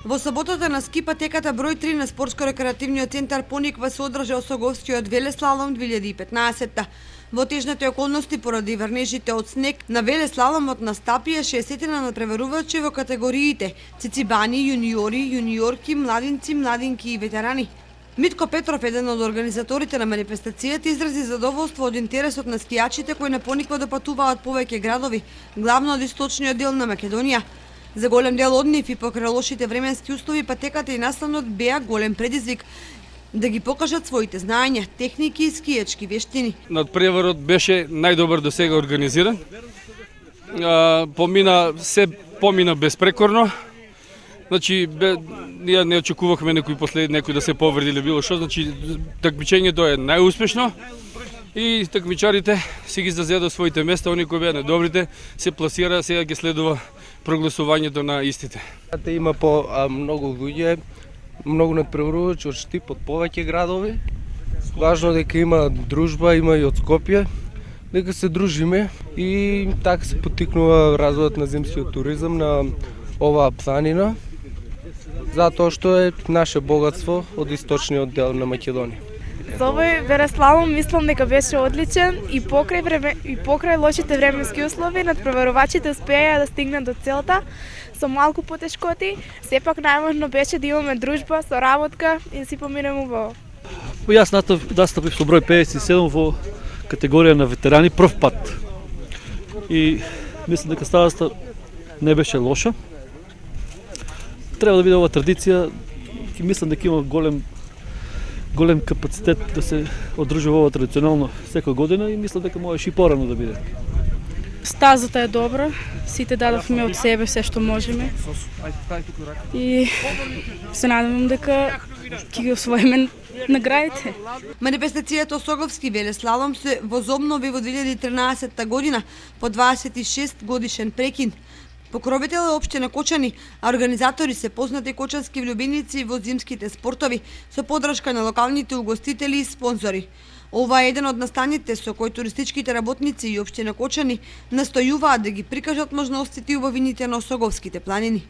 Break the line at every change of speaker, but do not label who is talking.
Во саботата на ски патеката број 3 на спортско-рекреативниот центар Пониква се одржа Осоговскиот велеслалом 2015. Во тежните околности поради врнежите од снег на велеслаломот настапија 60 надпреварувачи во категориите цицибани, јуниори, јуниорки, младинци, младинки и ветерани. Митко Петров, еден од организаторите на манифестацијата, изрази задоволство од интересот на скијачите кои на Пониква допатуваат повеќе градови, главно од источниот дел на Македонија. За голем дел од нив и покрај лошите временски услови, патеката и настанот беа голем предизвик да ги покажат своите знаења, техники и скијачки вештини.
Надпреварот беше најдобар до сега организиран. Помина безпрекорно. Значи, ние не очекувавме некој да се повреди или било што, значи такмичењето е најуспешно и такмичарите си ги зазедоа своите места, они кои беа недобрите се пласира, сега ги следува прогласувањето на истите.
Има многу луѓе, многу надпреварувачи од Штип, од повеќе градови. Важно дека има дружба, има и од Скопје, дека се дружиме и така се поттикнува развојот на зимскиот туризам на оваа планина, затоа што е наше богатство од источниот дел на Македонија.
За овој велеслалом мислам дека беше одличен и покрај лошите временски услови надпреварувачите успеа да стигнат до целта со малку потешкоти. Сепак најважно беше да имаме дружба, соработка и да си поминеме убаво.
Јас настапив со број 57 во категорија на ветерани прв пат. И мислам дека ставата не беше лоша. Треба да биде ова традиција. Мислам дека има голем капацитет да се одржува ова традиционално секоја година и мислам дека можеше и порано да биде.
Стазата е добра, сите дадовме од себе се што можеме. И се надевам дека ќе ги освоиме наградите.
Манифестацијата Осоговски велеслалом се возобнови во 2013 година по 26 годишен прекин. Покровител е општина Кочани, а организатори се познати кочански влюбеници во зимските спортови со поддршка на локалните угостители и спонзори. Ова е еден од настаните со кој туристичките работници и општина Кочани настојуваат да ги прикажат можностите и убавините на Осоговските планини.